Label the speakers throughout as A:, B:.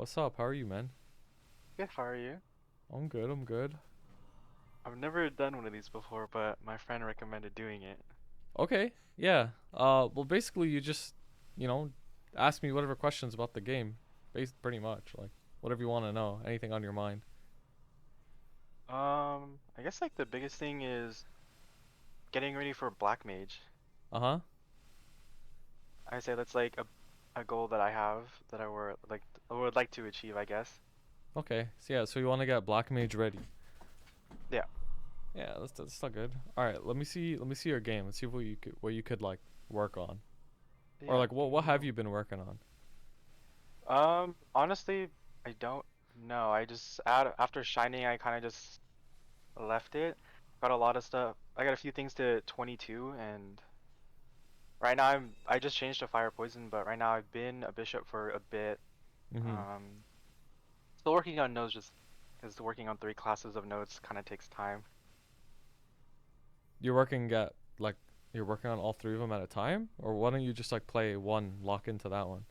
A: What's up? How are you, man?
B: Good, how are you?
A: I'm good, I'm good.
B: I've never done one of these before, but my friend recommended doing it.
A: Okay, yeah. Well, basically, you just, you know, ask me whatever questions about the game. Pretty much. Like, whatever you want to know. Anything on your mind.
B: I guess like the biggest thing is getting ready for Black Mage.
A: Uh-huh.
B: I say that's like a goal that I have that I would like to achieve, I guess.
A: Okay. So, yeah, so you want to get Black Mage ready.
B: Yeah.
A: Yeah, that's still good. All right, let me see your game. Let's see what you could like work on. Or
B: Yeah.
A: like what have you been working on?
B: Honestly, I don't know. I just after Shining, I kind of just left it. Got a lot of stuff. I got a few things to 22, and right now I just changed to Fire Poison, but right now I've been a bishop for a bit.
A: Mhm.
B: Um, Still working on nodes just because working on three classes of nodes kind of takes time.
A: You're working at like you're working on all three of them at a time, or why don't you just like play one, lock into that one?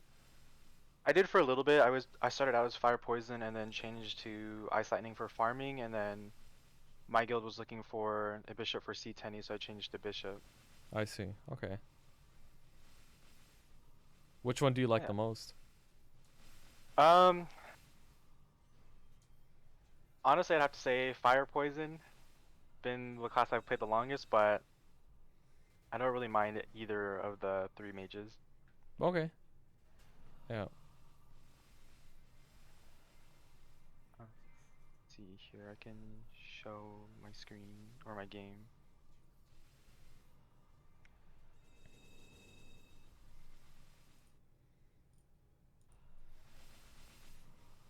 B: I did for a little bit. I started out as Fire Poison and then changed to Ice Lightning for farming, and then my guild was looking for a bishop for C10, so I changed to bishop.
A: I see. Okay. Which one do you like
B: Yeah.
A: the most?
B: Um, Honestly, I'd have to say Fire Poison been the class I've played the longest, but I don't really mind either of the three mages.
A: Okay. Yeah.
B: Let's see here, I can show my screen or my game.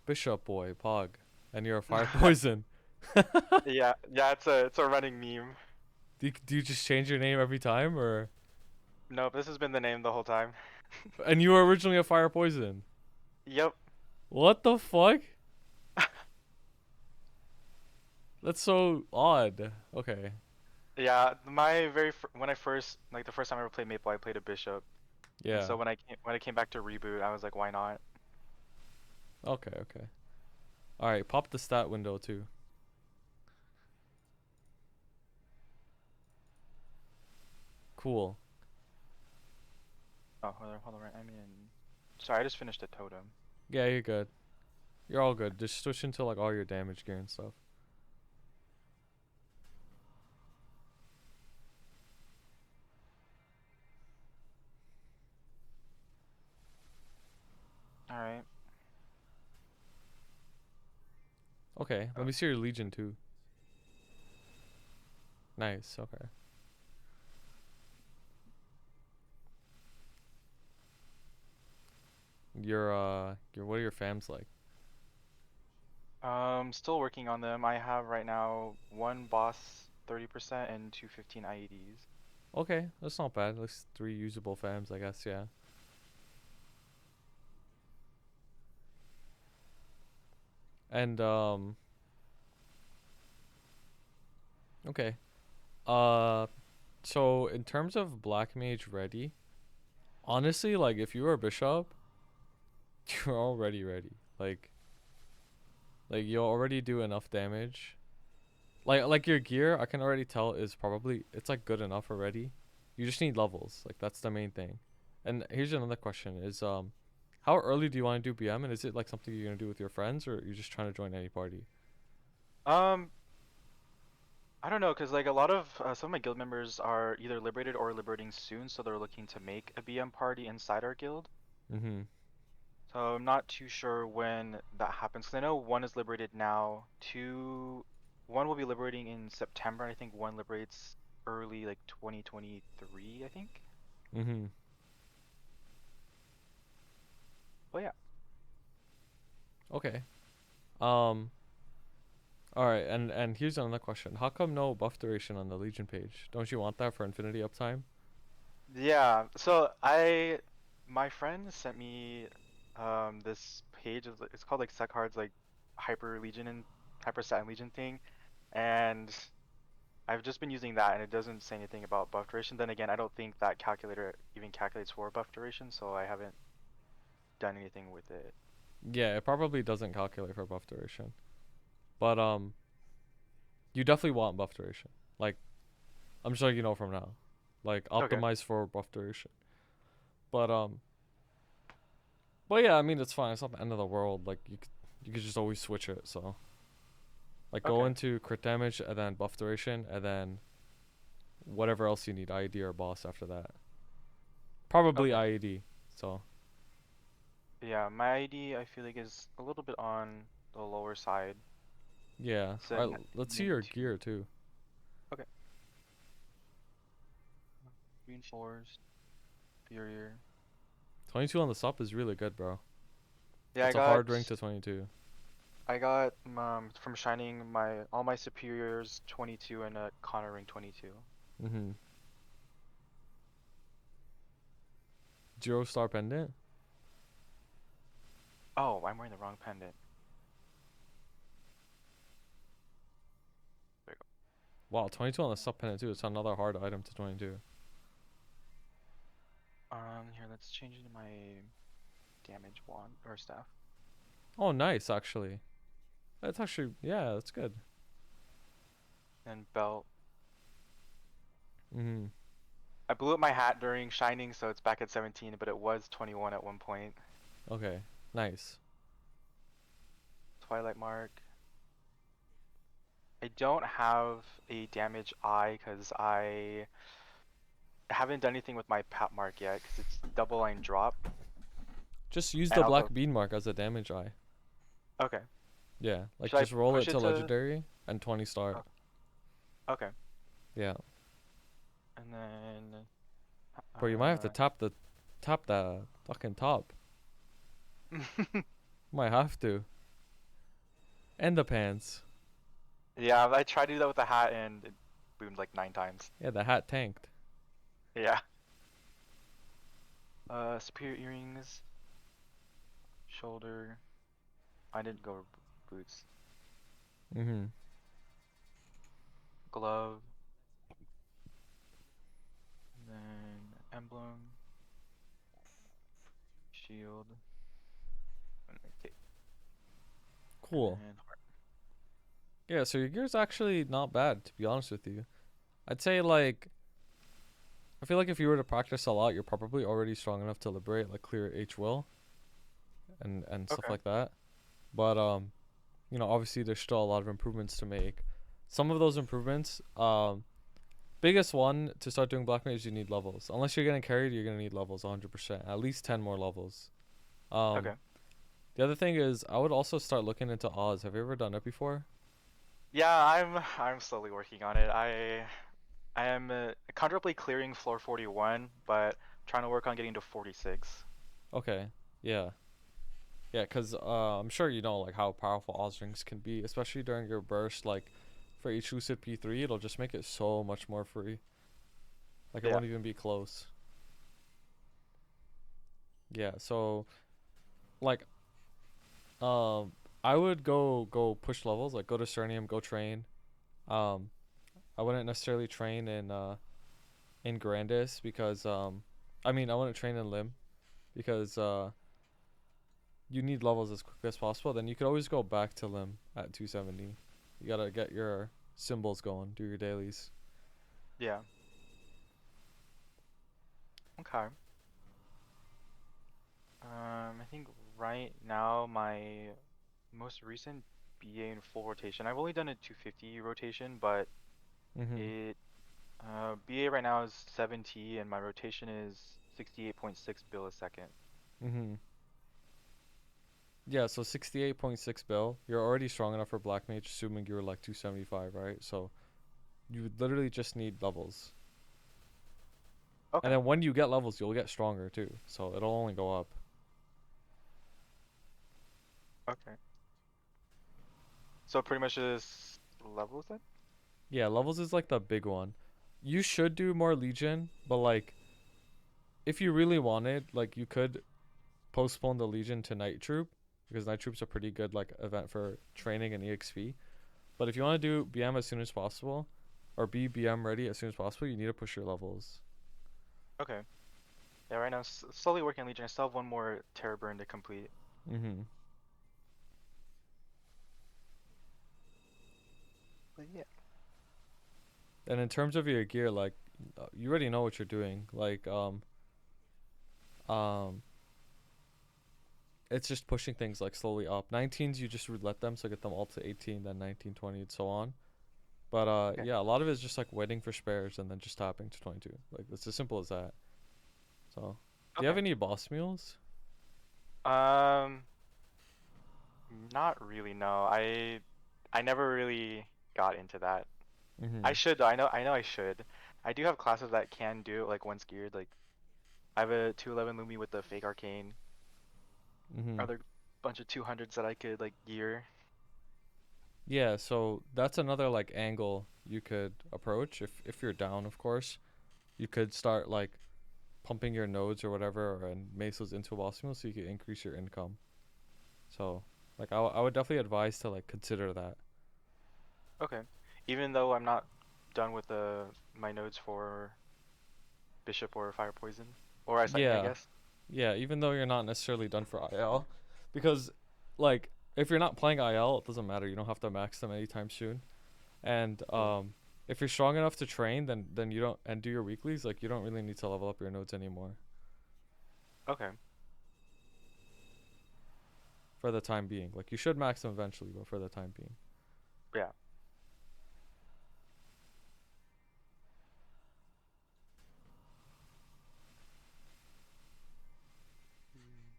A: BishopBoy, Pog, and you're a fire poison.
B: Yeah, yeah, it's a running meme.
A: Do you just change your name every time, or?
B: Nope, this has been the name the whole time.
A: And you were originally a fire poison.
B: Yep.
A: What the fuck? That's so odd. Okay.
B: Yeah, when I first like the first time I ever played Maple, I played a bishop, and
A: Yeah.
B: so when I came back to reboot, I was like, why not?
A: Okay. Okay. All right. Pop the stat window too. Cool.
B: Oh, hold on, right? I'm in. Sorry, I just finished a totem.
A: Yeah, you're good. You're all good. Just switch into like all your damage gear and stuff.
B: All right.
A: Okay. Let
B: Oh,
A: me see your legion too. Nice. Okay. Your what are your fams like?
B: still working on them. I have right now one boss 30% and two 15 IEDs.
A: Okay, that's not bad. That's three usable fams, I guess. Yeah. And okay. Uh, so in terms of Black Mage ready, honestly, like if you were a bishop, you're already ready. Like you'll already do enough damage. Like your gear, I can already tell is probably it's like good enough already. You just need levels. Like that's the main thing. And here's another question: is how early do you want to do BM, and is it like something you're gonna do with your friends, or you're just trying to join any party?
B: Um, I don't know, cause like a lot of some of my guild members are either liberated or liberating soon, so they're looking to make a BM party inside our guild.
A: Mm-hmm.
B: So I'm not too sure when that happens. 'Cause I know one is liberated now. One will be liberating in September. And I think one liberates early, like 2023, I think.
A: Mm-hmm.
B: But yeah.
A: Okay. Um. All right. And here's another question: how come no buff duration on the Legion page? Don't you want that for Infinity uptime?
B: Yeah. My friend sent me this page. It's called like Sekhar's like Hyper Legion and Hyper Satin Legion thing, and I've just been using that, and it doesn't say anything about buff duration. Then again, I don't think that calculator even calculates for buff duration, so I haven't done anything with it.
A: Yeah, it probably doesn't calculate for buff duration. But you definitely want buff duration. Like I'm sure you know from now. Like
B: Okay.
A: optimize for buff duration. But yeah, I mean it's fine. It's not the end of the world. Like you could just always switch it. So like go
B: Okay.
A: into crit damage and then buff duration and then whatever else you need, IED or boss after that. Probably
B: Okay.
A: IED. So
B: Yeah, my ID I feel like is a little bit on the lower side.
A: yeah.
B: It's a
A: All right, let's see your
B: 92.
A: gear too.
B: Okay. Reinforced, superior.
A: 22 on the sup is really good, bro.
B: Yeah,
A: That's a hard rank to 22.
B: I got from Shining my all my superiors 22 and a Connor ring 22.
A: Mhm. 0 star pendant.
B: Oh, I'm wearing the wrong pendant. There you
A: Wow, 22 on the sup pendant too. It's another hard item to 22.
B: go. Here, let's change it to my damage wand or staff.
A: Oh, nice actually. That's actually yeah, that's good.
B: And belt.
A: Mhm.
B: I blew up my hat during Shining, so it's back at 17, but it was 21 at one point.
A: Okay. Nice.
B: Twilight Mark. I don't have a damage eye because I haven't done anything with my Pat Mark yet because it's double line drop.
A: Just use
B: And
A: the
B: also,
A: black bean mark as a damage eye.
B: okay.
A: Yeah, like
B: Should I
A: just roll it
B: push
A: to
B: it to?
A: legendary and 20 star.
B: Oh, okay.
A: Yeah.
B: And then,
A: Bro, you might have to tap the fucking top. Might have to. And the pants.
B: yeah, I tried to do that with the hat and it boomed like 9 times.
A: Yeah, the hat tanked.
B: Yeah. Superior earrings, shoulder. I didn't go boots.
A: Mhm.
B: Glove, and then emblem, shield, and then cape, and
A: Cool.
B: then heart.
A: Yeah, so your gear's actually not bad, to be honest with you. I'd say like I feel like if you were to practice a lot, you're probably already strong enough to liberate like clear H will and stuff
B: Okay.
A: like that. But obviously there's still a lot of improvements to make. Some of those improvements, biggest one to start doing black mage, you need levels. Unless you're getting carried, you're gonna need levels 100%. At least 10 more levels. Um,
B: Okay.
A: the other thing is I would also start looking into Oz. Have you ever done it before?
B: Yeah, I'm slowly working on it. I am comfortably clearing floor 41, but trying to work on getting to 46.
A: Okay. Yeah. Yeah, cause I'm sure you know like how powerful Oz rings can be, especially during your burst. Like for each lucid P3, it'll just make it so much more free. Like it
B: Yeah.
A: won't even be close. Yeah. So like I would go push levels. Like go to Cernium, go train. Um, I wouldn't necessarily train in Grandis because I mean I wouldn't train in Lim because you need levels as quickly as possible. Then you could always go back to Lim at 270. You gotta get your symbols going, do your dailies.
B: Yeah. Okay. I think right now my most recent BA in full rotation. I've only done a 250 rotation, but
A: Mhm.
B: it BA right now is 70 and my rotation is 68.6 bill a second.
A: Mhm. Yeah, so 68.6 bill. You're already strong enough for Black Mage, assuming you were like 275, right? So you would literally just need levels. And
B: Okay.
A: then when you get levels, you'll get stronger too. So it'll only go up.
B: Okay. So pretty much just levels then?
A: Yeah, levels is like the big one. You should do more Legion, but like if you really wanted, like you could postpone the Legion to Night Troop because Night Troop's a pretty good like event for training and EXP. But if you want to do BM as soon as possible or be BM ready as soon as possible, you need to push your levels.
B: Okay. Yeah, right now slowly working on Legion. I still have one more Terror Burn to complete.
A: Mhm. And in terms of your gear, like you already know what you're doing. Like um it's just pushing things like slowly up. 19s you just roulette them, so get them all to 18, then 19, 20, and so on. But
B: Okay.
A: yeah, a lot of it is just like waiting for spares and then just tapping to 22. Like it's as simple as that. So, do you have
B: Okay.
A: any boss mules?
B: Um, Not really, no. I never really got into that. I
A: Mhm.
B: should though. I know I should. I do have classes that can do it like once geared. Like I have a 211 Lumi with the fake arcane.
A: Mhm.
B: Other bunch of 200s that I could like gear.
A: Yeah, so that's another like angle you could approach if you're down, of course. You could start like pumping your nodes or whatever and mesos into a boss mule so you can increase your income. So, like I would definitely advise to like consider that.
B: Okay. Even though I'm not done with the my nodes for Bishop or Fire Poison or Ice Lightning, I
A: Yeah.
B: guess.
A: Yeah, even though you're not necessarily done for IL because like if you're not playing IL, it doesn't matter. You don't have to max them anytime soon. And
B: Yeah.
A: if you're strong enough to train, then you don't and do your weeklies, like you don't really need to level up your nodes anymore
B: Okay.
A: for the time being. Like you should max them eventually, but for the time being.
B: Yeah. Mm,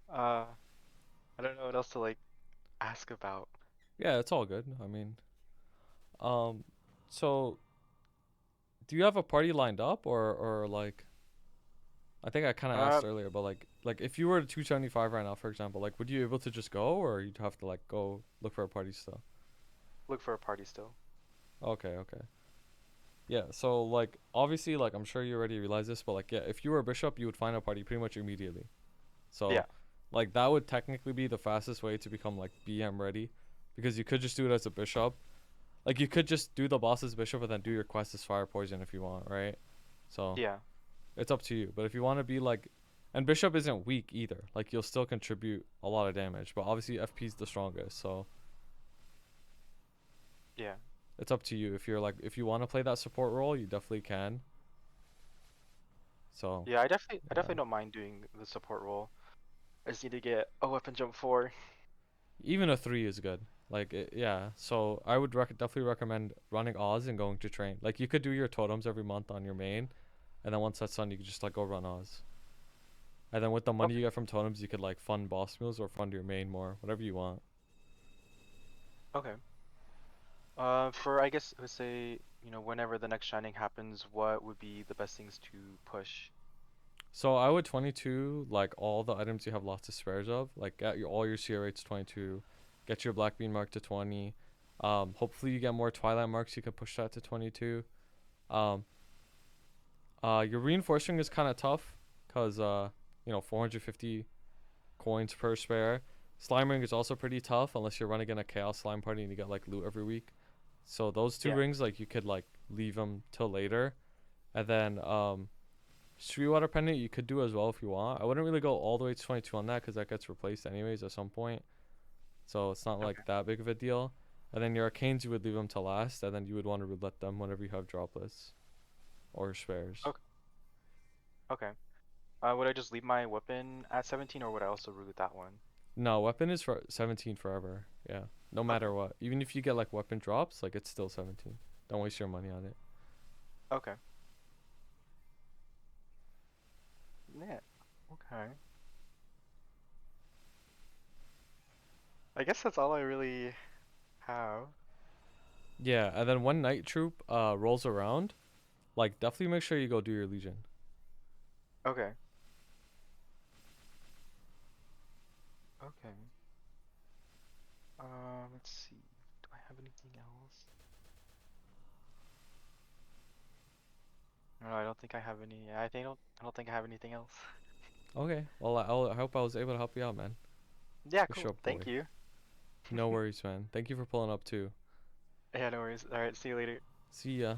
B: Uh, I don't know what else to like ask about.
A: Yeah, it's all good. I mean, um, so do you have a party lined up or like I think I kind of
B: Uh,
A: asked earlier, but like if you were to 275 right now, for example, like would you be able to just go or you'd have to like go look for a party still?
B: Look for a party still.
A: Okay, okay. Yeah, so like obviously like I'm sure you already realize this, but like yeah, if you were a bishop, you would find a party pretty much immediately.
B: Yeah.
A: So like that would technically be the fastest way to become like BM ready because you could just do it as a bishop. Like you could just do the boss as bishop and then do your quest as fire poison if you want, right? So
B: Yeah.
A: it's up to you. But if you want to be like and bishop isn't weak either. Like you'll still contribute a lot of damage, but obviously FP is the strongest. So
B: Yeah.
A: it's up to you. If you're like if you want to play that support role, you definitely can. So,
B: Yeah, I
A: yeah.
B: definitely don't mind doing the support role. I just need to get a weapon jump 4.
A: Even a 3 is good. Like yeah, so I would definitely recommend running Oz and going to train. Like you could do your totems every month on your main, and then once that's done, you could just like go run Oz. And then with the money
B: Okay.
A: you get from totems, you could like fund boss meals or fund your main more, whatever you want.
B: Okay. For I guess let's say, whenever the next shining happens, what would be the best things to push?
A: So I would 22 like all the items you have lots of spares of. Like get your all your CR rates 22, get your black bean mark to 20. Hopefully you get more twilight marks. You can push that to 22. Um, your reinforcing is kind of tough, cause 450 coins per spare. Slime ring is also pretty tough unless you're running in a chaos slime party and you get like loot every week. So those two
B: Yeah.
A: rings like you could like leave them till later, and then Sweetwater pendant you could do as well if you want. I wouldn't really go all the way to 22 on that because that gets replaced anyways at some point. So it's not
B: Okay.
A: like that big of a deal. And then your arcanes you would leave them to last, and then you would want to roulette them whenever you have droplets or spares.
B: Okay. Okay. Would I just leave my weapon at 17 or would I also root that one?
A: No, weapon is for 17 forever. Yeah, no
B: Okay.
A: matter what. Even if you get like weapon drops, like it's still 17. Don't waste your money on it.
B: Okay. Yeah. Okay. I guess that's all I really have.
A: Yeah, and then when night troop rolls around, like definitely make sure you go do your legion.
B: Okay. Okay. Let's see. Do I have anything else? No, I don't think I have any. I don't think I have anything else.
A: Okay, well I hope I was able to help you out, man.
B: Yeah, cool.
A: Bishop
B: Thank
A: boy.
B: you.
A: No worries, man. Thank you for pulling up too.
B: Yeah, no worries. All right, see you later.
A: See ya.